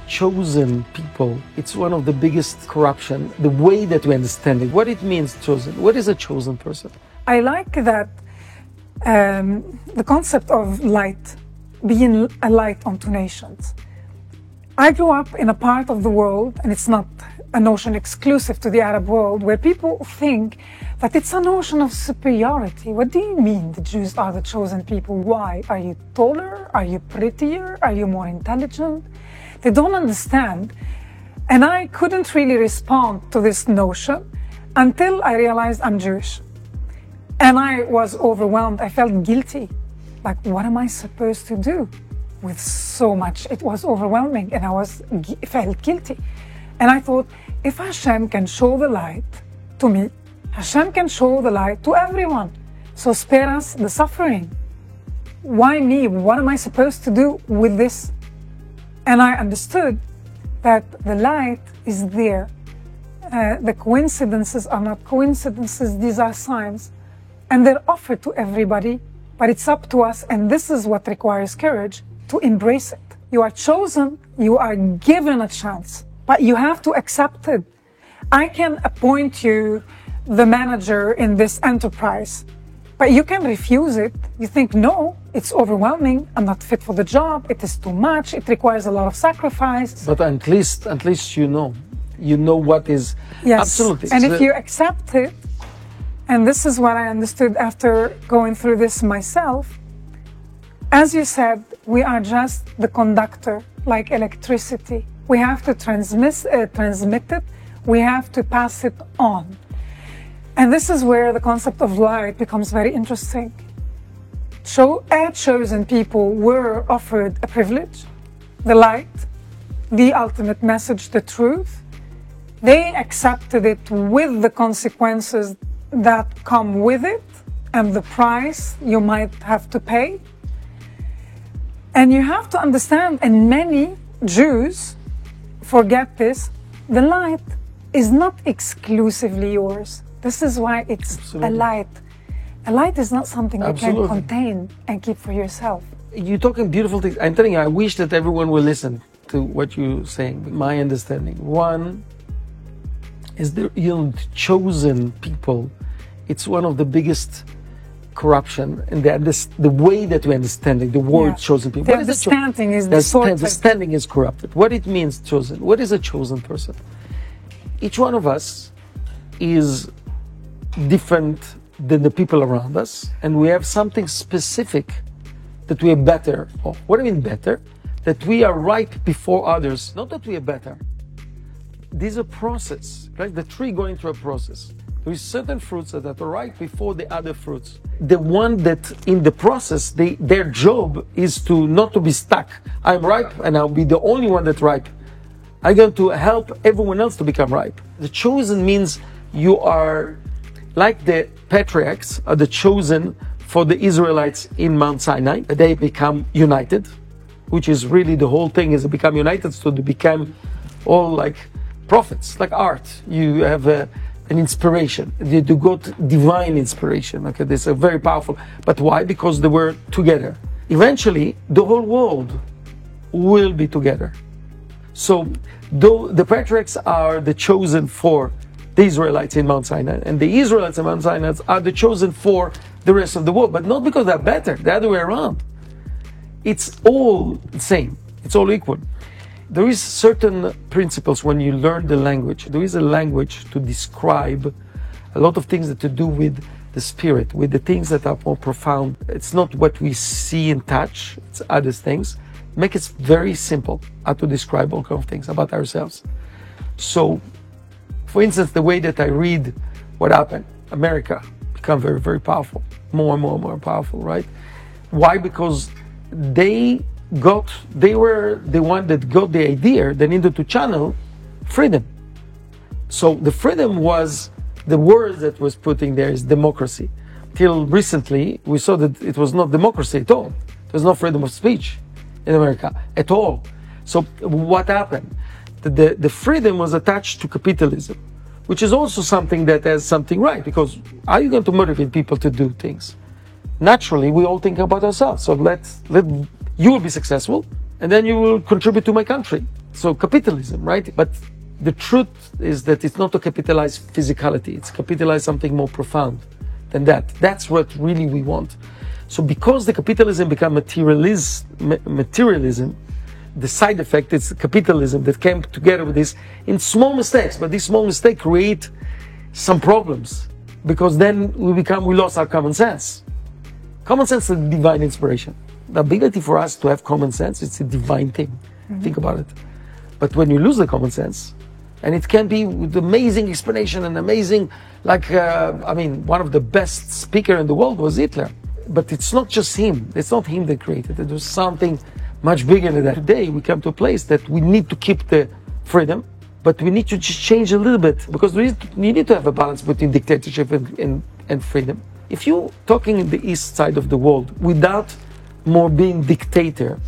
Chosen people, it's one of the biggest corruption, the way that we understand it, what it means chosen, what is a chosen person? I like that the concept of light, being a light unto nations. I grew up in a part of the world, and it's not a notion exclusive to the Arab world, where people think that it's a notion of superiority. What do you mean the Jews are the chosen people? Why? Are you taller? Are you prettier? Are you more intelligent? They don't understand. And I couldn't really respond to this notion until I realized I'm Jewish. And I was overwhelmed. I felt guilty. Like, what am I supposed to do with so much? It was overwhelming, and I felt guilty. And I thought, if Hashem can show the light to me, Hashem can show the light to everyone. So spare us the suffering. Why me? What am I supposed to do with this? And I understood that the light is there. The coincidences are not coincidences, these are signs. And they're offered to everybody, but it's up to us, and this is what requires courage, to embrace it. You are chosen, you are given a chance, but you have to accept it. I can appoint you the manager in this enterprise, but you can refuse it. You think, no, it's overwhelming, I'm not fit for the job, it is too much, it requires a lot of sacrifice. But at least you know what is. Yes. Absolutely. And if you accept it, and this is what I understood after going through this myself, as you said, we are just the conductor, like electricity. We have to transmit it, we have to pass it on. And this is where the concept of light becomes very interesting. Chosen people were offered a privilege, the light, the ultimate message, the truth. They accepted it with the consequences that come with it and the price you might have to pay. And you have to understand, and many Jews forget this, the light is not exclusively yours. This is why it's Absolutely. a light. A light is not something you Absolutely. can contain and keep for yourself. You're talking beautiful things. I'm telling you, I wish that everyone will listen to what you're saying. My understanding. One is the chosen people. It's one of the biggest corruption in the way that we understand it, the word chosen people. The understanding is distorted. The understanding is corrupted. What it means chosen. What is a chosen person? Each one of us is different than the people around us, and we have something specific that we are better of. What do I mean better? That we are ripe before others, not that we are better. There's a process, right? The tree going through a process. There is certain fruits that are ripe before the other fruits. The one that in the process, their job is to not to be stuck. I'm ripe and I'll be the only one that's ripe. I'm going to help everyone else to become ripe. The chosen means you are like the patriarchs are the chosen for the Israelites in Mount Sinai. They become united, which is really the whole thing is to become united, so they become all like prophets, like art. You have an inspiration. You got divine inspiration. Okay, this is very powerful. But why? Because they were together. Eventually, the whole world will be together. So, though the patriarchs are the chosen for the Israelites in Mount Sinai, and the Israelites in Mount Sinai are the chosen for the rest of the world, but not because they're better, the other way around. It's all the same. It's all equal. There is certain principles when you learn the language. There is a language to describe a lot of things that to do with the spirit, with the things that are more profound. It's not what we see and touch, it's other things. Make it very simple how to describe all kinds of things about ourselves. So, for instance, the way that I read what happened, America become very, very powerful, more and more powerful, right? Why? Because they were the one that got the idea they needed to channel freedom. So the freedom was the word that was putting there is democracy. Till recently, we saw that it was not democracy at all. There's no freedom of speech in America at all. So what happened? The freedom was attached to capitalism, which is also something that has something right, because how are you going to motivate people to do things? Naturally, we all think about ourselves. So let you will be successful, and then you will contribute to my country. So capitalism, right? But the truth is that it's not to capitalize physicality, it's capitalize something more profound than that. That's what really we want. So because the capitalism became materialism, the side effect is capitalism that came together with this in small mistakes, but these small mistakes create some problems because then we lost our common sense. Common sense is a divine inspiration. The ability for us to have common sense, it's a divine thing. Think about it. But when you lose the common sense, and it can be with amazing explanation and amazing, one of the best speakers in the world was Hitler. But it's not just him. It's not him that created it. There's something much bigger than that. Today, we come to a place that we need to keep the freedom, but we need to just change a little bit because you need to have a balance between dictatorship and freedom. If you're talking in the east side of the world without more being dictator,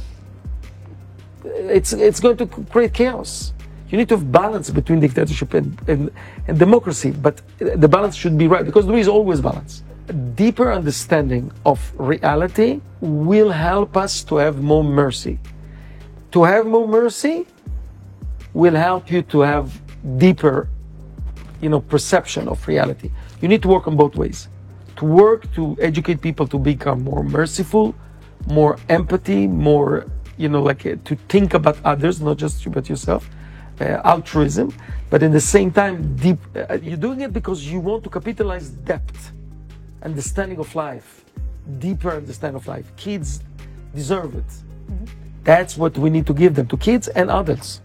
it's going to create chaos. You need to have balance between dictatorship and democracy, but the balance should be right because there is always balance. A deeper understanding of reality will help us to have more mercy. To have more mercy will help you to have deeper, perception of reality. You need to work on both ways. To work to educate people to become more merciful, more empathy, more, to think about others, not just about yourself. Altruism, but in the same time, you're doing it because you want to capitalize depth, understanding of life, deeper understanding of life. Kids deserve it. That's what we need to give them, to kids and adults.